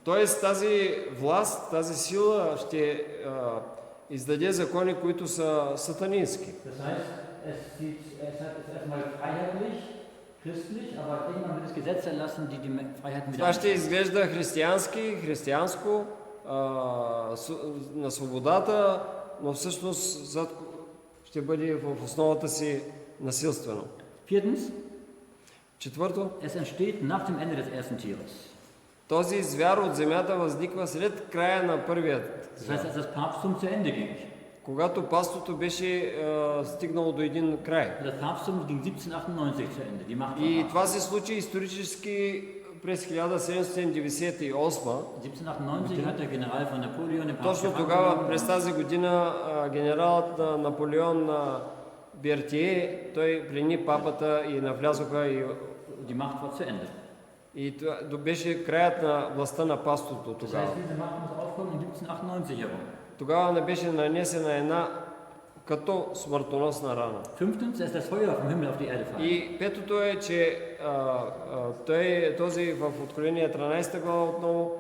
Тоест тази власт, тази сила ще издаде закони, които са сатанински. Das heißt, es ist erstmal freiheitlich, christlich, aber irgendwann wird es Gesetze erlassen, die die Freiheiten wieder Това ще einschränken. изглежда християнско, на свободата, но всъщност ще бъде в основата си насилствено. Viertens, Четвърто, es entsteht nach dem Ende des ersten Tieres. този звяр от земята възниква след края на първият Das звяр, heißt, als das Papsttum zu Ende ging. когато паството беше стигнало до един край. Das Papsttum ging 1798 zu Ende. Die Macht И war това се случи исторически през 1798, 1798 hat der General von Napoleon den Papst точно gefangen тогава, genommen през тази година, генералът на Наполеон Бертие, той плени папата и навлязоха и und die Macht war zu Ende. И това беше краят на властта на пастото Das тогава. heißt, diese Macht muss aufhören in 1798 herum. Тогава не беше нанесена една като смъртоносна рана. Fünftens, es ist das Feuer vom Himmel auf die Erde fallen. И петото е, че този в Откровение 13 глава отново,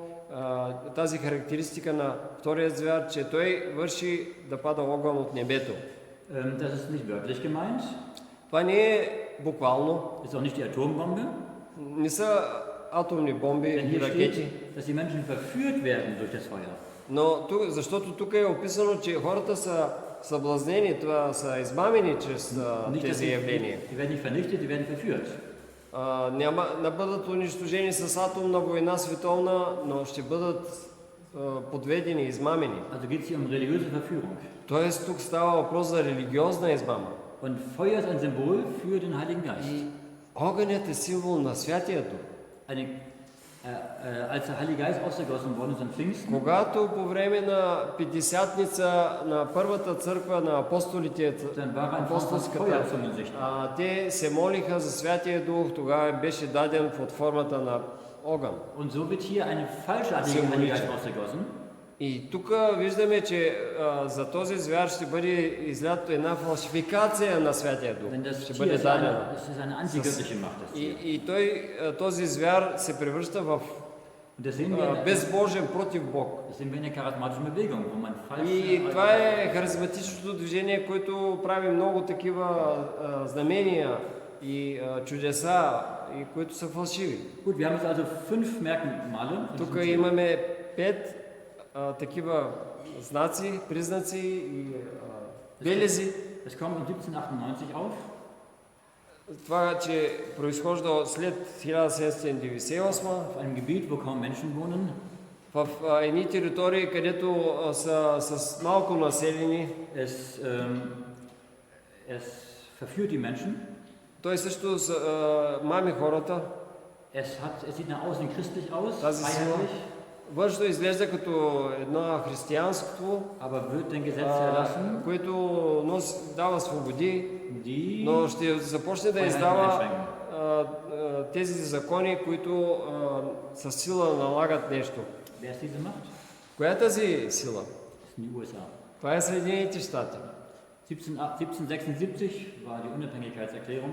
тази характеристика на втория звяр, че той върши да пада огън от небето. Das ist nicht wörtlich gemeint. Това не е буквално, Ist auch nicht die Atombombe. не са атомни бомби Denn и hier ракети. steht, dass die Menschen verführt werden durch das Feuer. Но защото тук е описано, че хората са съблазнени, това са измамени чрез Nicht, dass тези явления. die werden nicht vernichtet, die werden verführt. Няма да бъдат унищожени с атомна война световна, но ще бъдат подведени, измамени. Also geht es hier um religiöse Verführung. Тоест тук става въпрос за религиозна измама. Und Feuer ist ein Symbol für den Heiligen Geist. И огънят е символ на Святия Дух. Als der Heilige Geist ausgegossen worden ist am Pfingsten, Когато по време на Петдесятница на първата църква на апостолите, dann war ein апостолската, Feuerzungen sichtbar. те се молиха за Святия Дух, тогава беше даден под формата на огън. Und so wird hier eine falschartige Heilige Geist ausgegossen. И тук виждаме, че за този звяр ще бъде излято една фалшификация на Святия Дух. Denn das Ще Tier бъде ist дадена. das ist eine antigöttliche Macht. Das Tier. И този звяр се превръща в Und das sehen wir, безбожен против Бог. das sehen wir in der charismatischen Bewegung, wo man И falsche това е харизматичното движение, което прави много такива знамения и чудеса, и които са фалшиви. Gut, wir haben jetzt also 5 Merkmale. Тук имаме 5 такива знаци, признаци и белези. Es kommt um 1798 auf. Това, че произхожда след 1798 Auf einem Gebiet, wo kaum Menschen wohnen. в едни територии, където са с малко населени. Es verführt die Menschen. Той също мами хората. Es sieht nach außen christlich aus, Das ist freiheitlich, Външно изглежда като едно християнство, aber wird den Gesetz erlassen, което дава свободи, die но ще започне да издава тези закони, които със сила налагат нещо. Wer ist diese Macht? Коя е тази сила? Das sind die USA. Това е Съединените щати. 1776 war die Unabhängigkeitserklärung.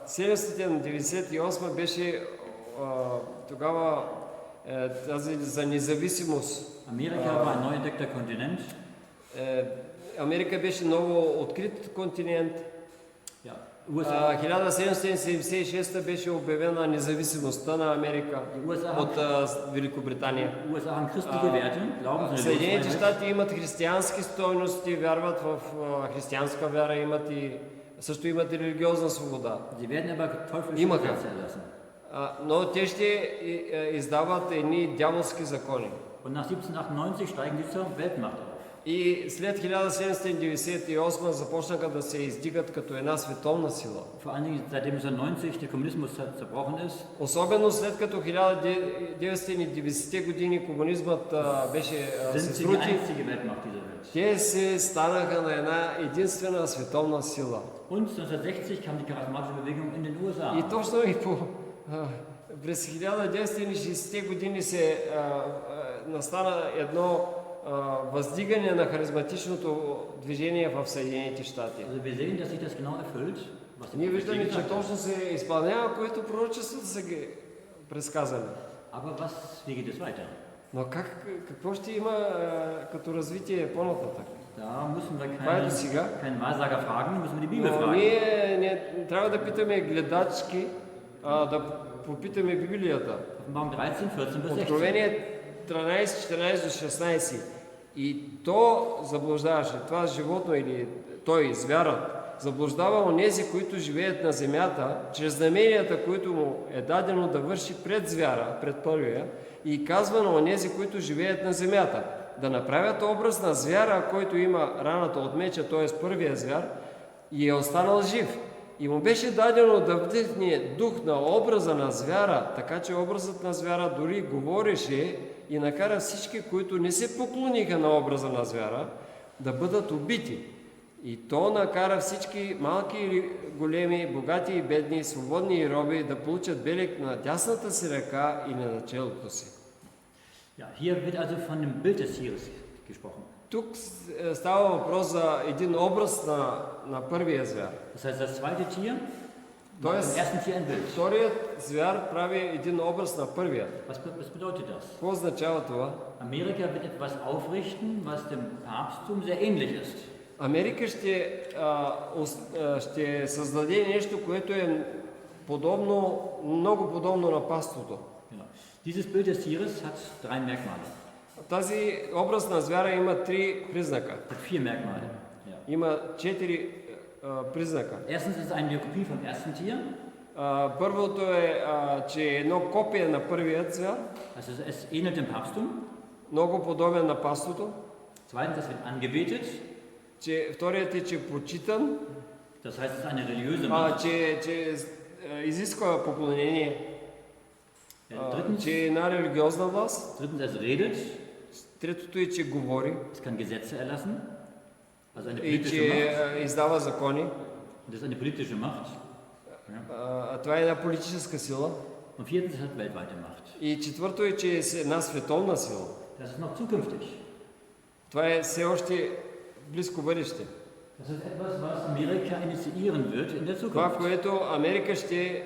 1798 беше тогава тази за независимост. Amerika war ein neu entdeckter Kontinent. Америка беше ново открит континент. Ja, USA, 1776 беше обявена независимостта на Америка от Великобритания. USA haben christliche Werte, glauben sie an die Съединените Losfreiheit. щати имат християнски стойности, вярват в християнска вяра, също имат и религиозна свобода. Sie werden aber teuflische Имаха. Gesetze erlassen. Но те ще издават едни дяволски закони. Und nach 1798 steigen sie zur Weltmacht auf. И след 1798 започнаха да се издигат като една световна сила. Vor allen Dingen seitdem 1990 der Kommunismus zerbrochen ist, Особено след като 1990-те години комунизмът беше sind се sie die срути, einzige Weltmacht dieser Welt. те се станаха на една единствена световна сила. Und 1960 kam die charismatische Bewegung in den USA. И точно и през 1960-те години се настана едно въздигане на харизматичното движение в Съединените щати. Also wir sehen, dass sich das genau erfüllt, was die Ние Prophetie виждаме, gesagt че hat. точно се изпълнява, което пророчествата са ги предсказали. Aber wie geht es weiter? Но какво ще има като развитие по-нататък? Da müssen wir Това е до сега. keinen Wahrsager fragen, müssen wir die Bibel Но fragen. ние трябва да питаме гледачки, да попитаме Библията. Offenbarung 13, 14 bis 16. Откровение 13, 14 до 16. И то заблуждаваше, това животно или той, звярат, заблуждава онези, които живеят на земята, чрез знаменията, които му е дадено да върши пред звяра, пред първия, и казва на онези, които живеят на земята, да направят образ на звяра, който има раната от меча, т.е. първия звяр, и е останал жив. и му беше дадено да вдъхне дух на образа на звяра, така че образът на звяра дори говореше и накара всички, които не се поклониха на образа на звяра, да бъдат убити. И то накара всички малки и големи, богати и бедни, свободни и роби да получат белег на дясната си ръка или на челото си. Ja, hier wird also von dem Bild des Tieres gesprochen. Тук става въпрос за един образ на първия звяр. Das heißt, das zweite Tier, Тоест, im ersten Tier ein Bild. вторият звяр прави един образ на първия. Was bedeutet das? Какво означава това? Amerika wird etwas aufrichten, was dem Papsttum sehr ähnlich ist. Америка ще създаде нещо, което е подобно, много подобно на паството. Genau. Dieses Bild des Tieres hat drei Merkmale. Тази образ на звяра има три признака. Hat vier Merkmale. Ja. Има четири признака. Erstens ist es eine Kopie vom ersten Tier. Първото е, че е едно копие на първият звяр, Also es ähnelt dem Papsttum. много подобен на паството. Zweitens, es wird angebetet. Че вторият е, че е почитан, Das heißt, es ist eine religiöse Macht. че изисква поклонение, Drittens, че е една религиозна власт. drittens, es redet. Третото е, че говори Es kann Gesetze erlassen. Also eine и politische че Macht. издава закони. Das ist eine politische Macht. Ja. Това е една политическа сила. Und viertens, es hat weltweite Macht. И четвърто е, че е една световна сила. Das ist noch zukünftig. Това е все още близко бъдеще. Das ist etwas, was Amerika initiieren wird in der Това, Zukunft. което Америка ще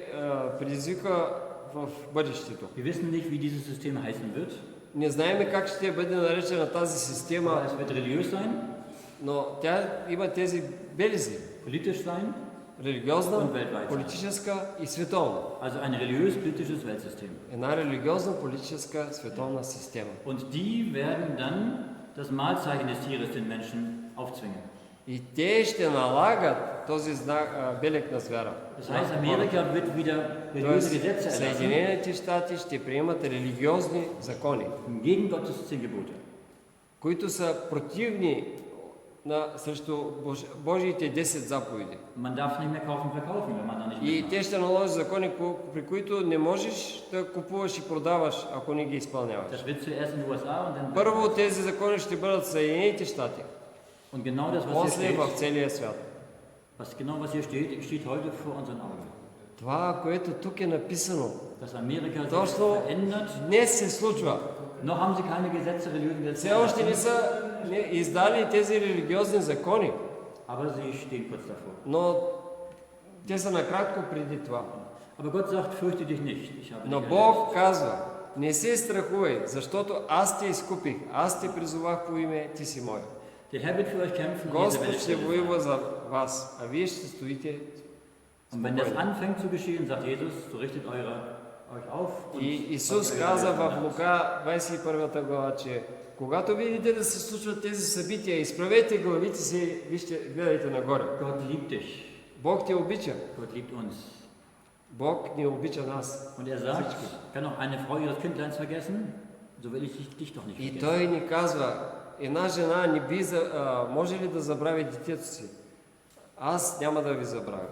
предизвика в бъдещето. Wir wissen nicht, wie dieses System heißen wird. Не знаем как ще бъде наречена тази Aber система, es wird religiös sein, но тя има тези белези. politisch sein, Религиозна, политическа и световна. also ein religiös-politisches Weltsystem. Една религиозна, политическа, световна система. Und die werden dann das Mahlzeichen des Tieres den Menschen aufzwingen. И те ще налагат този знак, белег на звяра. Das heißt, Amerika wird wieder religiöse Тоест, Gesetze erlassen, Съединените щати ще приемат религиозни закони, gegen Gottes 10 Gebote. които са противни срещу Божиите 10 заповеди. Man darf nicht mehr kaufen, verkaufen, wenn man da nicht И mitmacht. те ще наложат закони, при които не можеш да купуваш и продаваш, ако не ги изпълняваш. Das wird zuerst in den USA und dann Първо тези закони ще бъдат в Съединените щати, und genau das, was hier после в steht, целия свят. was hier steht heute vor unseren Augen. Това, което тук е написано, Dass Amerika sich точно verändert. днес се случва. Noch haben sie keine Gesetze, religiösen Gesetze Все още не erlassen, са издали тези религиозни закони, aber sie stehen kurz davor. но те са накратко преди това. Aber Gott sagt, fürchte dich nicht. Ich habe Но dich Бог казва, не се страхувай, защото аз те изкупих, аз те призовах по име, ти си мой. Der Herr wird für euch kämpfen. Господ ще воюва за вас, а вие ще стоите. Und wenn das anfängt zu geschehen, sagt Jesus, so richtet euch auf. Und И Исус каза в Лука 21 глава, че когато видите да се случват тези събития, изправете главите си, вижте, гледайте нагоре. Gott liebt dich. Бог те обича. Gott liebt uns. Бог ни обича нас. Und er sagt, kann auch eine Frau ihres Kindleins vergessen? So will ich dich doch nicht И vergessen. Той ни казва, една жена може ли да забрави детето си? Аз няма да ви забравя.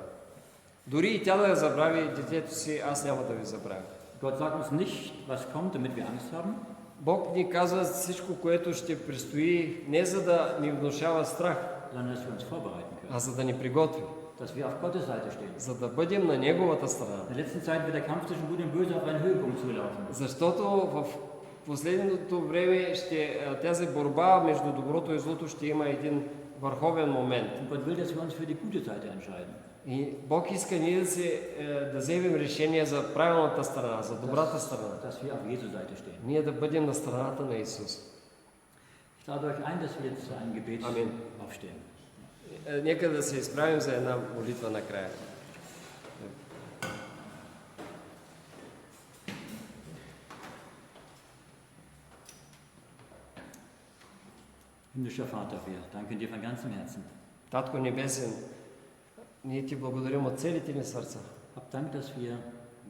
Дори и тя да забрави детето си, аз няма да ви забравя. Gott sagt uns nicht, was kommt, damit wir Angst haben. Бог ни казва всичко, което ще предстои, не за да ни внушава страх, sondern dass wir uns vorbereiten können. а за да ни приготви, Dass wir auf Gottes Seite stehen. за да бъдем на Неговата страна. In der letzten Zeit wird der Kampf zwischen Gut und Böse auf einen Höhepunkt zulaufen. Защото в последното време тази борба между доброто и злото ще има един върховен момент. Und Gott will, dass wir uns für die gute Seite entscheiden. И Бог иска ние да вземем решение за правилната страна, за добрата страна. Dass wir auf Jesu Seite stehen. Ние да бъдем на страната на Исус. Ich lade euch ein, dass wir jetzt zu einem Gebet Amen. aufstehen. Нека да се изправим за една молитва накрая. Himmlischer Vater, wir danken dir von ganzem Herzen. Татко Небесен, ние ти благодарим от целите ни сърца. Hab Dank, dass wir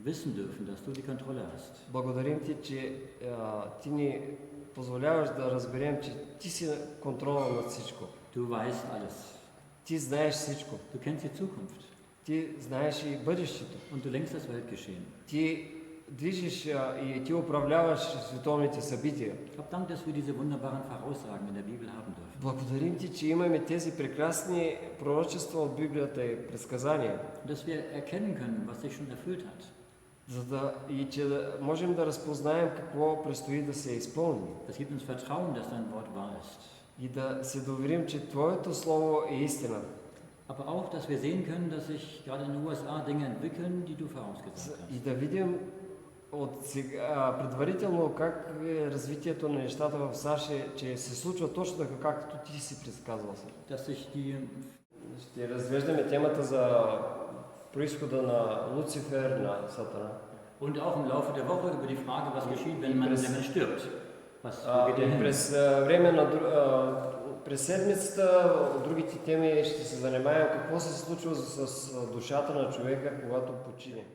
wissen dürfen, dass du die Kontrolle hast. Благодарим ти, че ти ни позволяваш да разберем, че ти си контрола над всичко. Du weißt alles. Ти знаеш всичко. Du kennst die Zukunft. ти знаеш и бъдещето. Und du lenkst das Weltgeschehen. Ти движиш и ти управляваш световните събития. Hab Dank, dass wir diese wunderbaren Voraussagen in der Bibel haben dürfen. Благодарим ти, че имаме тези прекрасни пророчества от Библията и предсказания, Und dass wir erkennen können, was sich schon erfüllt hat. и че можем да разпознаем какво предстои да се изпълни. Das gibt uns Vertrauen, dass dein Wort wahr ist. И да се доверим, че Твоето Слово е истина. Aber auch, dass wir sehen können, dass sich gerade in den USA Dinge entwickeln, die du vorausgesagt И hast. да видим от сега, предварително как е развитието на нещата в САЩ, че се случва точно така, както ти си предсказвал. Dass sich die Ще разглеждаме темата за происхода на Луцифер, на Сатана. und auch im Laufe der Woche über die Frage, was geschieht, wenn man stirbt. Was geht И dahin? през време на през седмицата, от другите теми ще се занимаем какво се случва с душата на човека, когато почине.